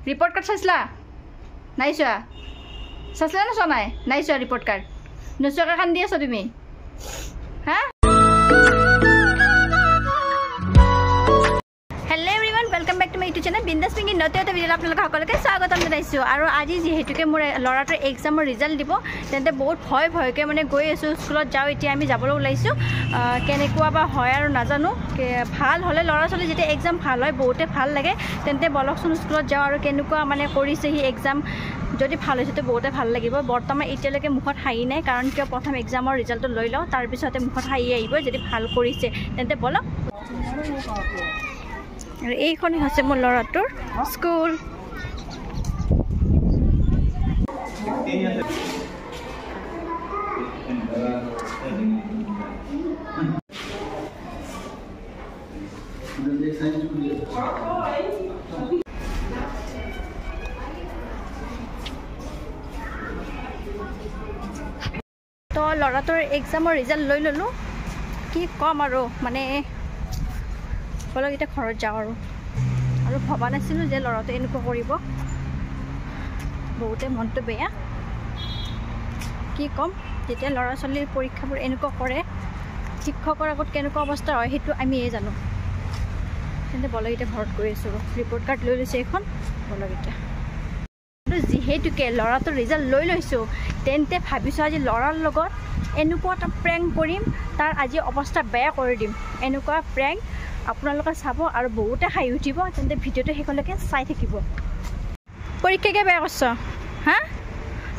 report card চাইছিলা নাই চোৱা চাইছিলা না চোৱা নাই চোৱা ৰিপৰ্ট কাৰ্ড নোচোৱাকৈ কান্দি আছা তুমি হা hello' everyone welcome back to my YouTube channel Bindaas Pinky নতুন এটা ভিডিঅ'ত আপোনালোক সকলোকে স্বাগতম জনাইছোঁ আৰু আজি যিহেতুকে মোৰ ল'ৰাটোৰ এক্সামৰ ৰিজাল্ট দিব তেন্তে বহুত ভয়কৈ মানে গৈ আছোঁ স্কুলত যাওঁ এতিয়া আমি যাবলৈ ওলাইছোঁ কেনেকুৱা বা হয় আৰু নাজানো ভাল হ'লে ল'ৰা ছোৱালী যেতিয়া এক্সাম ভাল হয় বহুতে ভাল লাগে তেন্তে বলকচোন স্কুলত যাওঁ আৰু কেনেকুৱা মানে কৰিছে সি এক্সাম যদি ভাল হৈছে তো বহুতে ভাল লাগিব বৰ্তমান এতিয়ালৈকে মুখত হাঁহি নাই কাৰণ কিয় প্ৰথম এক্সামৰ ৰিজাল্টটো লৈ লওঁ তাৰপিছতে মুখত হাঁহি আহিব যদি ভাল কৰিছে তেন্তে বলক আৰু এইখনেই হৈছে মোৰ ল'ৰাটোৰ স্কুল তো ল'ৰাটোৰ এক্সামৰ ৰিজাল্ট লৈ ল'লোঁ কি ক'ম আৰু মানে বলক এতিয়া ঘৰত যাওঁ আৰু ভবা নাছিলোঁ যে ল'ৰাটো এনেকুৱা কৰিব বহুতে মনটো বেয়া কি ক'ম যেতিয়া ল'ৰা ছোৱালীৰ পৰীক্ষাবোৰ এনেকুৱা কৰে শিক্ষকৰ আগত কেনেকুৱা অৱস্থা হয় সেইটো আমিয়ে জানো তেন্তে বলক এতিয়া ঘৰত গৈ আছোঁ ৰিপৰ্ট কাৰ্ড লৈ লৈছে এখন বলক এতিয়া যিহেতুকে ল'ৰাটোৰ ৰিজাল্ট লৈ লৈছোঁ তেন্তে ভাবিছোঁ আজি ল'ৰাৰ লগত এনেকুৱা এটা প্ৰেংক কৰিম তাৰ আজি অৱস্থা বেয়া কৰি দিম এনেকুৱা প্ৰেংক আপোনালোকে চাব আৰু বহুতে হাঁহি উঠিব তেন্তে ভিডিঅ'টো শেষলৈকে চাই থাকিব পৰীক্ষাকে বেয়া কৰিছ হা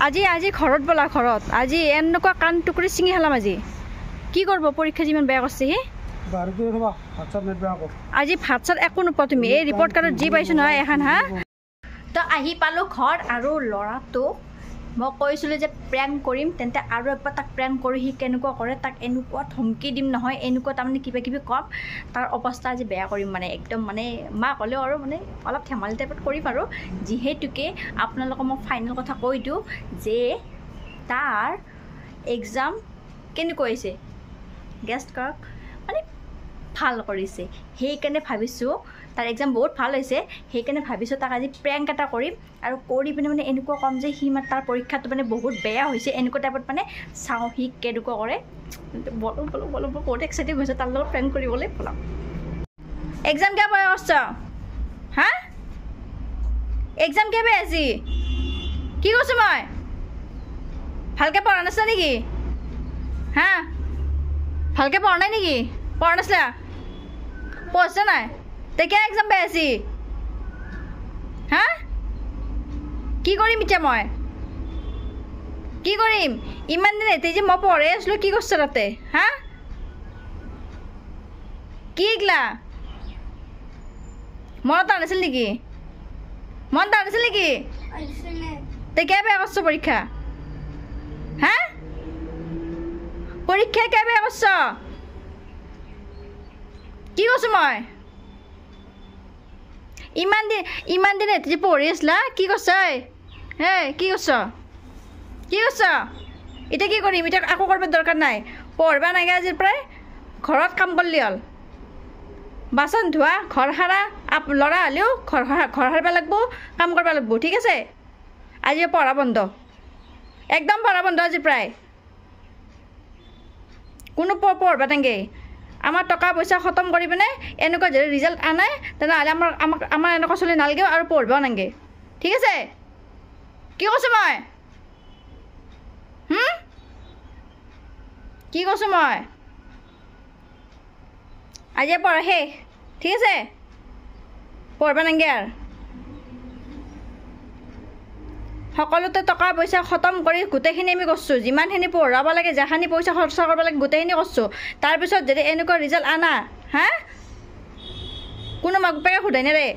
আজি ঘৰত ব'লা ঘৰত আজি এনেকুৱা কাণ টুকুৰি ছিঙি খেলাম আজি কি কৰিব পৰীক্ষা যিমান বেয়া কৰিছে সি আজি ভাত চাত একো নোপোৱা তুমি এই ৰিপৰ্ট কাৰ্ডত যি পাইছোঁ নহয় এখন হা তো আহি পালোঁ ঘৰ আৰু ল'ৰাটো মই কৈছিলোঁ যে প্ৰেংক কৰিম তেন্তে আৰু এবাৰ তাক প্ৰেংক কৰি সি কেনেকুৱা কৰে তাক এনেকুৱা ধমকি দিম নহয় এনেকুৱা তাৰমানে কিবা কিবি ক'ম তাৰ অৱস্থা আজি বেয়া কৰিম মানে একদম মানে মাক হ'লেও আৰু মানে অলপ ধেমালি টাইপত কৰিম আৰু যিহেতুকে আপোনালোকক মই ফাইনেল কথা কৈ দিওঁ যে তাৰ এক্সাম কেনেকুৱা হৈছে গেষ্ট কৰক মানে ভাল কৰিছে সেইকাৰণে ভাবিছোঁ তাৰ এক্সাম বহুত ভাল হৈছে সেইকাৰণে ভাবিছোঁ তাক আজি প্ৰেংক এটা কৰিম আৰু কৰি পিনে মানে এনেকুৱা ক'ম যে সি মানে তাৰ পৰীক্ষাটো মানে বহুত বেয়া হৈছে এনেকুৱা টাইপত মানে চাওঁ সি কেনেকুৱা কৰে বলো বহুত এক্সাইটেড হৈছে তাৰ লগত প্ৰেংক কৰিবলৈ বলক এক্সাম কিয় বেয়া কৰিছ হা এক্সাম কিয় বেয়া আজি কি কৈছোঁ মই ভালকৈ পঢ়া নাছিলা নেকি হা ভালকৈ পঢ়া নাই নেকি পঢ়া নাছিলা পঢ়ছে নাই তেতিয়া এক্সাম বেয়া আছে হা কি কৰিম এতিয়া মই কি কৰিম ইমান দিন এতে যে মই পঢ়াই আছিলোঁ কি কৰিছ তাতে হা কি এইগিলা মনত আনিছিল নেকি মনত আনিছিল নেকি তেতিয়া বেয়া কৰিছ পৰীক্ষা হা পৰীক্ষা কিয় বেয়া কৰিছ কি কৈছোঁ মই ইমান দিন এতে যে পঢ়ি আছিলা কি কৈছ হে কি কৈছ এতিয়া কি কৰিম এতিয়া একো কৰিব দৰকাৰ নাই পঢ়বা নাগে আজিৰ পৰাই ঘৰত কাম কৰিলে হ'ল বাচন ধোৱা ঘৰ সাৰা ল'ৰা হ'লেও ঘৰ সাৰিব লাগিব কাম কৰিব লাগিব ঠিক আছে আজি পঢ়া বন্ধ একদম পঢ়া বন্ধ আজিৰ পৰাই কোনো পঢ়বা নাগে আমাৰ টকা পইচা খতম কৰি পিনে এনেকুৱা যদি ৰিজাল্ট আনাই তেনেহ'লে আমাৰ এনেকুৱা চলি নালাগে আৰু পঢ়িবও নালাগে ঠিক আছে কি কৈছোঁ মই কি কৈছোঁ মই আজি পঢ়া শেষ ঠিক আছে পঢ়িব নালাগে আৰু সকলোতে টকা পইচা খতম কৰি গোটেইখিনি আমি কৰিছোঁ যিমানখিনি পঢ়াব লাগে যিখিনি পইচা খৰচা কৰিব লাগে গোটেইখিনি কৰিছোঁ তাৰপিছত যদি এনেকুৱা ৰিজাল্ট আনা হা কোনো মাক বাপেকে সোধাই নেৰে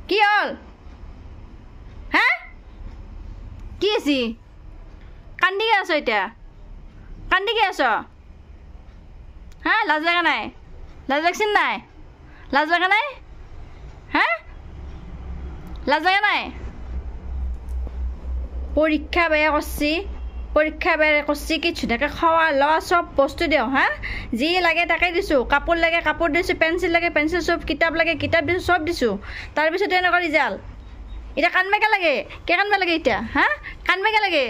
কি হ'ল হা কি আছে কান্দিকে আছ এতিয়া কান্দিকে আছ হা লাজ লগা নাই লাজ লাগছিল নাই লাজ লগা নাই হা লাজ লগা নাই পৰীক্ষা বেয়া কৰিছে পৰীক্ষা বেৰে কচি কি ধুনীয়াকৈ খোৱা লোৱা চব বস্তু দিওঁ হা যি লাগে তাকে দিছোঁ কাপোৰ লাগে কাপোৰ দিছোঁ পেঞ্চিল লাগে পেঞ্চিল চব কিতাপ লাগে কিতাপ দিছোঁ চব দিছোঁ তাৰপিছত এনেকুৱা ৰিজাল্ট এতিয়া কান্দবাকে লাগে কিয় কান্দবা লাগে এতিয়া হা কান্দবাকে লাগে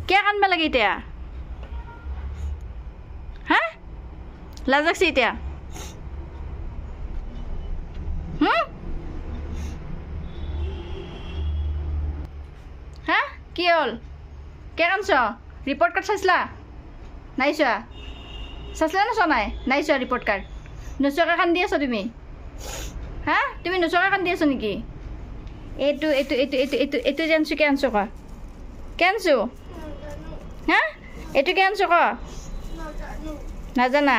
কিয় কান্দবা লাগে এতিয়া হা লাজ লাগছে এতিয়া হা কি হ'ল কিয় কান্দছ ৰিপৰ্ট কাৰ্ড চাইছিলা নাই চোৱা চাইছিলা না চোৱা নাই চোৱা ৰিপৰ্ট কাৰ্ড নোচোৱাকৈ কান্দি আছ তুমি হা তুমি নোচোৱাকৈ কান্দি আছ নেকি এইটো এইটো এইটো এইটো এইটো এইটো যে আনিছোঁ কিয় আনিছ ক কিয় আনিছোঁ হা এইটো কিয় আনিছ ক নাজানা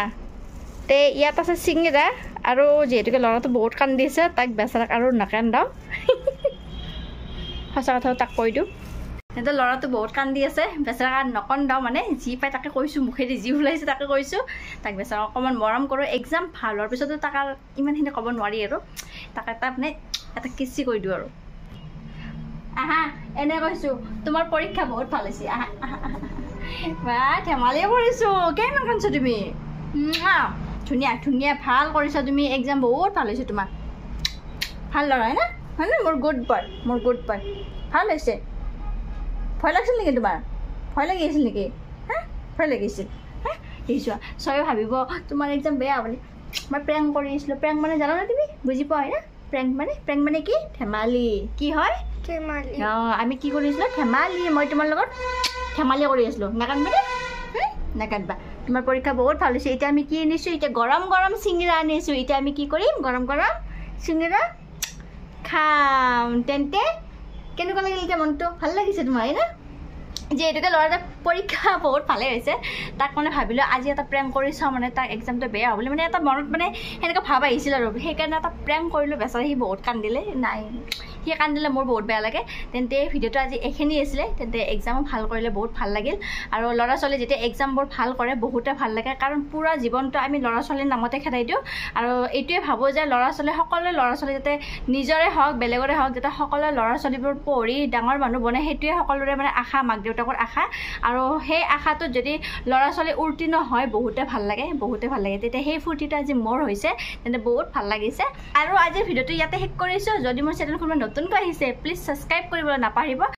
তে ইয়াত আছে চিঙিৰা আৰু যিহেতুকে ল'ৰাটো বহুত কান্দি আছে তাক বেচাৰাক আৰু নাকান্দাও সঁচা কথাও তাক কৈ দিওঁ সিহঁতৰ ল'ৰাটো বহুত কান্দি আছে বেচাৰাক নকন্দাও মানে যি পাই তাকে কৈছোঁ মুখেদি যি ওলাইছে তাকে কৈছোঁ তাক বেচাৰাক অকণমান মৰম কৰোঁ এক্সাম ভাল হোৱাৰ পিছতো তাক আৰু ইমানখিনি ক'ব নোৱাৰি আৰু তাক এটা মানে এটা কিচি কৈ দিওঁ আৰু আহা এনে কৈছোঁ তোমাৰ পৰীক্ষা বহুত ভাল হৈছে আহা বা ধেমালিয়ে কৰিছোঁ কেইমান কান্দছ তুমি ধুনীয়া ধুনীয়া ভাল কৰিছা তুমি এক্সাম বহুত ভাল হৈছে তোমাৰ ভাল ল'ৰা হয়নে মোৰ গুড বয় ভাল হৈছে ভয় লাগিছিল নেকি তোমাৰ ভয় লাগি আছিল নেকি হা ভয় লাগিছিল হা দেখিছোৱা চবে ভাবিব তোমাৰ এক্সাম বেয়া বুলি মই প্ৰেংক কৰি আছিলোঁ প্ৰেংক মানে জানানে তুমি বুজি পোৱা হয় না প্ৰেংক মানে কি ধেমালি কি হয় ধেমালি আমি কি কৰিছিলোঁ ধেমালি মই তোমাৰ লগত ধেমালি কৰি আছিলোঁ নাকান্দবা নাকান্দবা তোমাৰ পৰীক্ষা বহুত ভাল হৈছে এতিয়া আমি কি আনিছোঁ এতিয়া গৰম গৰম চিঙিৰা আনিছোঁ এতিয়া আমি কি কৰিম গৰম গৰম চিঙিৰা খাম তেন্তে কেনেকুৱা লাগিল এতিয়া মনটো ভাল লাগিছে তোমাৰ হয় না যিহেতুকে ল'ৰাটোৰ পৰীক্ষা বহুত ভালে হৈছে তাক মানে ভাবিলোঁ আজি এটা প্ৰেংক কৰি চাওঁ মানে তাক এক্সামটো বেয়া হ'বলৈ মানে এটা মনত মানে সেনেকুৱা ভাৱ আহিছিল আৰু সেইকাৰণে এটা প্ৰেংক কৰিলোঁ বেচাৰা সি বহুত কান্দিলে নাই সি কান্দিলে মোৰ বহুত বেয়া লাগে তেন্তে ভিডিঅ'টো আজি এইখিনি আছিলে তেন্তে এক্সামো ভাল কৰিলে বহুত ভাল লাগিল আৰু ল'ৰা ছোৱালী যেতিয়া এক্সামবোৰ ভাল কৰে বহুতে ভাল লাগে কাৰণ পূৰা জীৱনটো আমি ল'ৰা ছোৱালীৰ নামতে খেদাই দিওঁ আৰু এইটোৱে ভাবোঁ যে সকলোৱে ল'ৰা ছোৱালী যাতে নিজৰে হওক বেলেগৰে হওক যাতে সকলোৱে ল'ৰা ছোৱালীবোৰ পঢ়ি ডাঙৰ মানুহ বনে সেইটোৱে সকলোৰে মানে আশা মাক দেউতাকৰ আশা আৰু সেই আশাটোত যদি ল'ৰা ছোৱালী উত্তীৰ্ণ হয় বহুতে ভাল লাগে তেতিয়া সেই ফূৰ্তিটো আজি মোৰ হৈছে তেন্তে বহুত ভাল লাগিছে আৰু আজিৰ ভিডিঅ'টো ইয়াতে শেষ কৰিছোঁ যদি মোৰ চেনেলখন নতুনকৈ আহিছে প্লিজ ছাবস্ক্ৰাইব কৰিবলৈ নাপাহৰিব